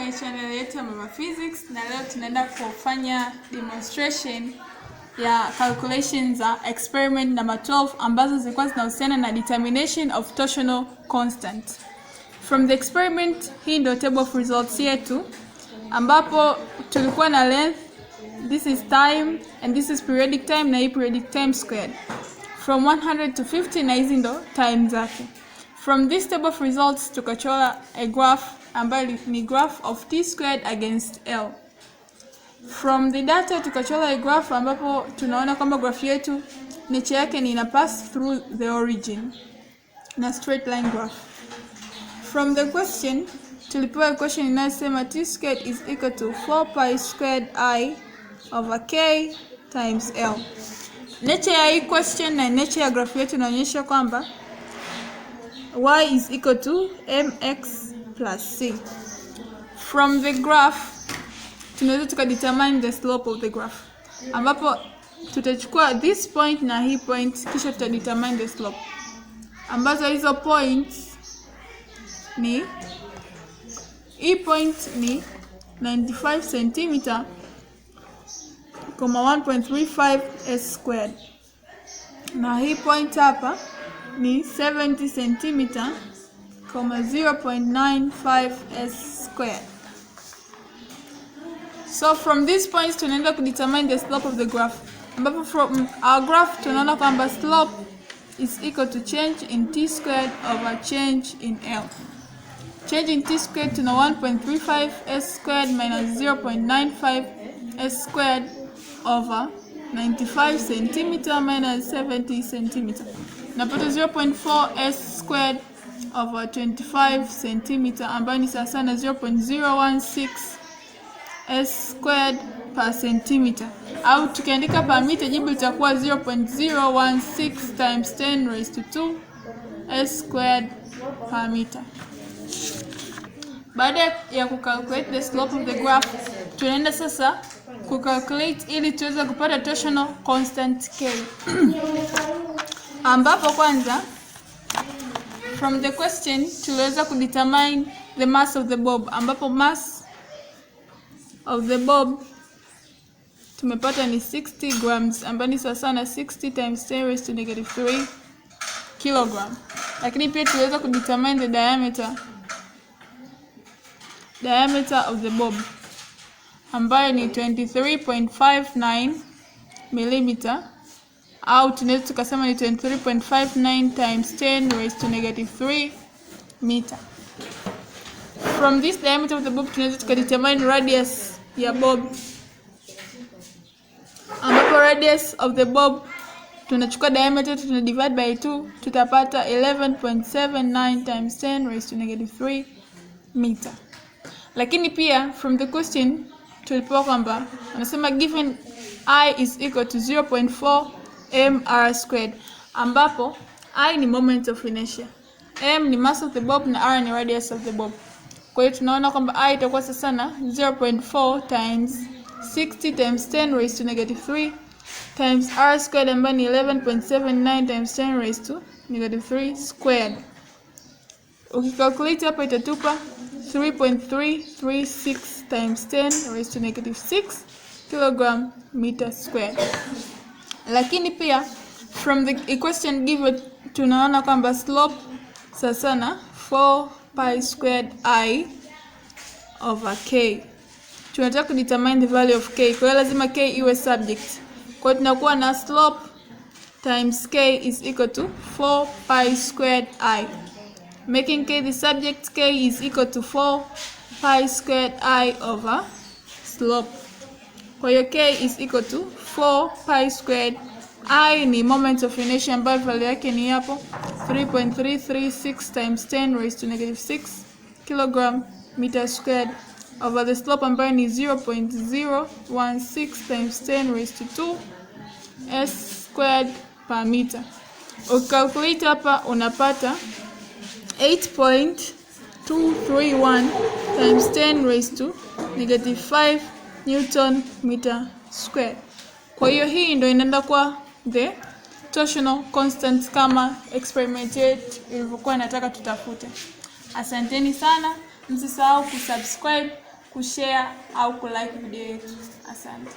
kwenye channel yetu ya Mama Physics, na leo tunaenda kufanya demonstration ya calculations za experiment number 12 ambazo zilikuwa zinahusiana na determination of torsional constant. From the experiment, hii ndio table of results yetu ambapo tulikuwa na length, this is time and this is periodic time na hii periodic time squared. From 100 to 50 na hizi ndo time zake. From this table of results tukachora a graph ambayo ni graph of t squared against L. From the data tukachora a graph ambapo tunaona kwamba graph yetu nature yake ni ina pass through the origin na straight line graph. From the question tulipewa equation inayosema t squared is equal to 4 pi squared I over k times L. Nature ya hii question na nature ya graph yetu inaonyesha kwamba y is equal to mx plus c. From the graph tunaweza tukadetermine the slope of the graph ambapo tutachukua this point na hii point kisha tutadetermine the slope ambazo hizo points ni hii point ni 95 cm, 1.35 s squared na hii point hapa ni 70 cm, 0.95 s squared. So from these points tunaenda kudetermine the slope of the graph ambapo from our graph tunaona kwamba slope is equal to change in t squared over change in L. Change in t squared tuna 1.35 s squared minus 0.95 s squared over 95 cm minus 70 cm. Napata 0.4 s squared over 25 cm ambayo ni sawa na 0.016 s squared per centimeter. Au tukiandika per meter jibu litakuwa 0.016 times 10 raised to 2 s squared per meter. Baada ya kucalculate the slope of the graph, tunaenda sasa kucalculate ili tuweze kupata torsional constant k. Ambapo kwanza from the question tuliweza kudetermine the mass of the bob ambapo mass of the bob tumepata ni 60 grams ambayo ni sawa na 60 times 10 raised to negative 3 kilogram. Lakini pia tuliweza kudetermine the diameter of the bob ambayo ni 23.59 mm au tunaweza tukasema ni 23.59 times 10 raised to negative 3 meter. From this diameter of the bob tunaweza tukadetermine radius ya bob ambapo radius of the bob tunachukua diameter tuna divide by 2 tutapata 11.79 times 10 raised to negative 3 meter. Lakini pia from the question tulipewa kwamba anasema given I is equal to 0.4 mr squared ambapo I ni moment of inertia, m ni mass of the bob na r ni radius of the bob. Kwa hiyo tunaona kwamba I itakuwa sasa na 0.4 times 60 times 10 raised to negative 3 times r squared ambayo ni 11.79 times 10 raised to negative 3 squared. Ukicalculate hapa itatupa 3.336 times 10 raised to negative 6 kilogram meter squared. Lakini pia from the equation given tunaona kwamba slope sasa na 4 pi squared I over k. Tunataka kudetermine the value of k. Kwa hiyo lazima k iwe subject. Kwa hiyo tunakuwa na slope times k is equal to 4 pi squared I. Making k the subject, k is equal to 4 pi squared I over slope. Kwa hiyo k is equal to 4 pi squared I ni moment of inertia ambayo value yake ni hapo 3.336 times 10 raised to negative 6 kilogram meter squared over the slope ambayo ni 0.016 times 10 raised to 2 s squared per meter. Ukicalculate hapa unapata 8.231 times 10 raised to negative 5 Newton meter squared. Kwa hiyo hii ndio inaenda kwa the torsional constant kama experiment yetu ilivyokuwa nataka tutafute. Asanteni sana, msisahau kusubscribe kushare au kulike video yetu. Asante.